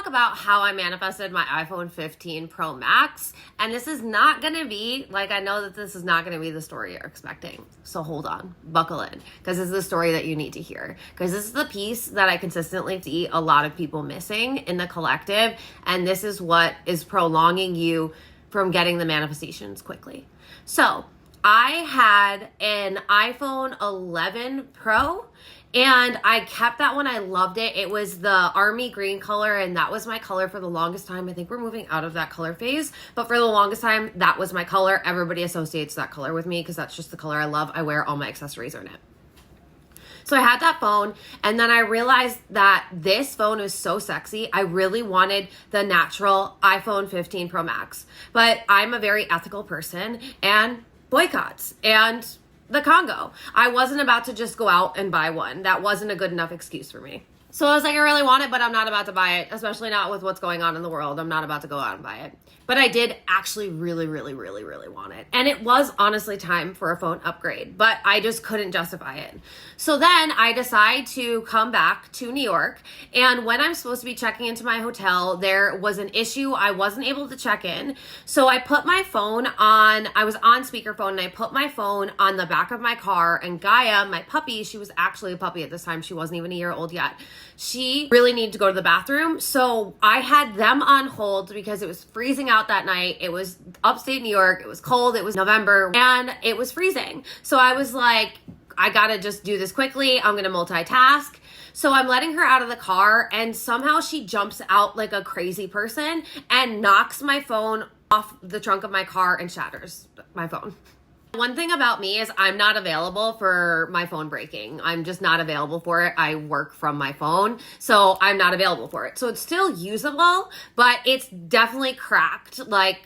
about how I manifested my iPhone 15 Pro Max. And this is not going to be, like, I know that this is not going to be the story you're expecting. So hold on, buckle in, because this is the story that you need to hear. Because this is the piece that I consistently see a lot of people missing in the collective. And this is what is prolonging you from getting the manifestations quickly. So I had an iPhone 11 Pro. And I kept that one. I loved it. It was the army green color, and that was my color for the longest time. I think we're moving out of that color phase, but for the longest time, that was my color. Everybody associates that color with me because that's just the color I love. I wear all my accessories are in it. So I had that phone, and then I realized that this phone was so sexy. I really wanted the natural iPhone 15 Pro Max, but I'm a very ethical person, and boycotts and the Congo. I wasn't about to just go out and buy one. That wasn't a good enough excuse for me. So I was like, I really want it, but I'm not about to buy it, especially not with what's going on in the world. I'm not about to go out and buy it. But I did actually really want it. And it was honestly time for a phone upgrade, but I just couldn't justify it. So then I decide to come back to New York. And when I'm supposed to be checking into my hotel, there was an issue. I wasn't able to check in. So I put my phone on, I was on speakerphone, and I put my phone on the back of my car. And Gaia, my puppy, she was actually a puppy at this time. She wasn't even a year old yet. She really needed to go to the bathroom. So I had them on hold because it was freezing out that night. It was upstate New York. It was cold. It was November and it was freezing. So I was like, I gotta just do this quickly. I'm gonna multitask. So I'm letting her out of the car, and somehow she jumps out like a crazy person and knocks my phone off the trunk of my car and shatters my phone. One thing about me is I'm not available for my phone breaking. I'm just not available for it. I work from my phone, so I'm not available for it. So it's still usable, but it's definitely cracked, like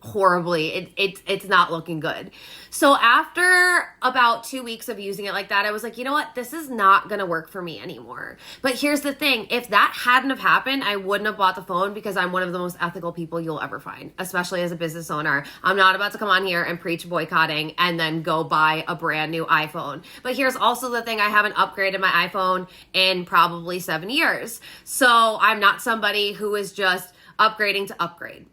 horribly. It's not looking good. So after about 2 weeks of using it like that, I was like, you know what? This is not going to work for me anymore. But here's the thing. If that hadn't have happened, I wouldn't have bought the phone because I'm one of the most ethical people you'll ever find, especially as a business owner. I'm not about to come on here and preach boycotting and then go buy a brand new iPhone. But here's also the thing. I haven't upgraded my iPhone in probably 7 years. So I'm not somebody who is just upgrading to upgrade.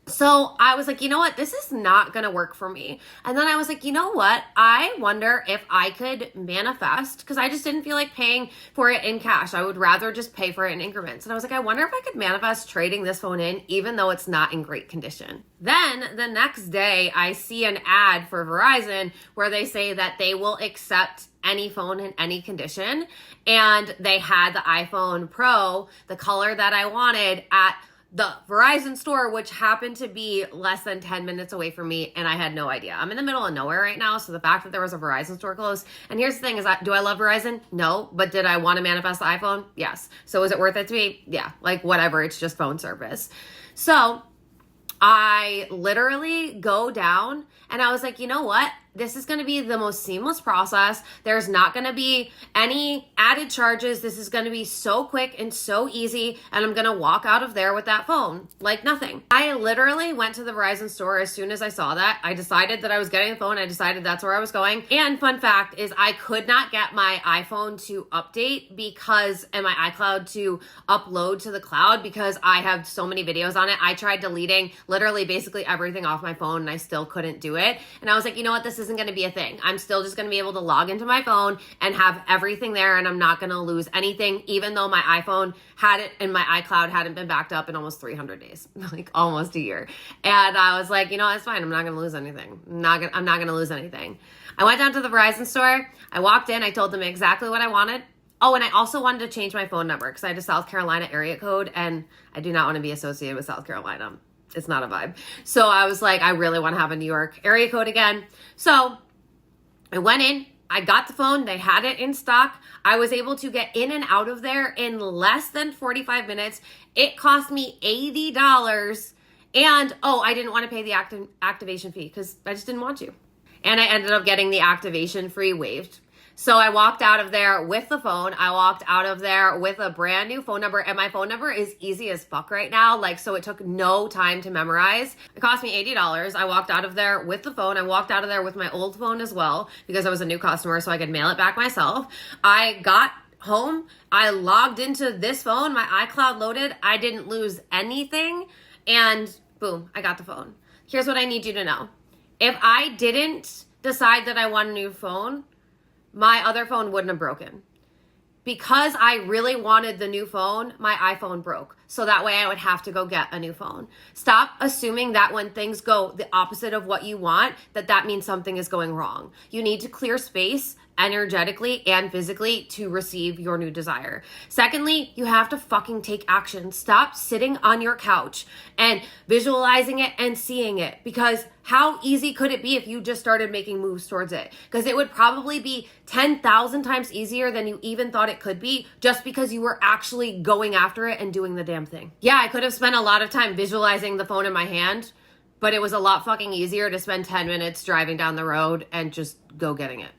So I was like, you know what? This is not going to work for me. And then I was like, you know what? I wonder if I could manifest, because I just didn't feel like paying for it in cash. I would rather just pay for it in increments. And I was like, I wonder if I could manifest trading this phone in, even though it's not in great condition. Then the next day I see an ad for Verizon where they say that they will accept any phone in any condition. And they had the iPhone Pro, the color that I wanted, at the Verizon store, which happened to be less than 10 minutes away from me, and I had no idea. I'm in the middle of nowhere right now, so the fact that there was a Verizon store close, and here's the thing, do I love Verizon? No, but did I want to manifest the iPhone? Yes. So is it worth it to me? Yeah, like whatever, it's just phone service. So I literally go down, and I was like, you know what? This is going to be the most seamless process. There's not going to be any added charges. This is going to be so quick and so easy. And I'm going to walk out of there with that phone like nothing. I literally went to the Verizon store as soon as I saw that. I decided that I was getting the phone. I decided that's where I was going. And fun fact is I could not get my iPhone to update and my iCloud to upload to the cloud because I have so many videos on it. I tried deleting literally basically everything off my phone and I still couldn't do it. And I was like, you know what? This isn't going to be a thing. I'm still just going to be able to log into my phone and have everything there, and I'm not going to lose anything, even though my iPhone had it and my iCloud hadn't been backed up in almost 300 days, like almost a year. And I was like, you know, it's fine. I'm not going to lose anything. I'm not going to lose anything. I went down to the Verizon store. I walked in. I told them exactly what I wanted. Oh, and I also wanted to change my phone number because I had a South Carolina area code, and I do not want to be associated with South Carolina. It's not a vibe. So I was like, I really want to have a New York area code again. So I went in, I got the phone, they had it in stock. I was able to get in and out of there in less than 45 minutes. It cost me $80. And, I didn't want to pay the activation fee because I just didn't want to. And I ended up getting the activation fee waived. So I walked out of there with the phone. I walked out of there with a brand new phone number, and my phone number is easy as fuck right now. So it took no time to memorize. It cost me $80. I walked out of there with the phone. I walked out of there with my old phone as well because I was a new customer, so I could mail it back myself. I got home, I logged into this phone, my iCloud loaded, I didn't lose anything, and boom, I got the phone. Here's what I need you to know. If I didn't decide that I want a new phone, my other phone wouldn't have broken. Because I really wanted the new phone, my iPhone broke. So that way I would have to go get a new phone. Stop assuming that when things go the opposite of what you want, that means something is going wrong. You need to clear space energetically and physically to receive your new desire. Secondly, you have to fucking take action. Stop sitting on your couch and visualizing it and seeing it, because how easy could it be if you just started making moves towards it? Because it would probably be 10,000 times easier than you even thought it could be, just because you were actually going after it and doing the damn thing. Yeah, I could have spent a lot of time visualizing the phone in my hand, but it was a lot fucking easier to spend 10 minutes driving down the road and just go getting it.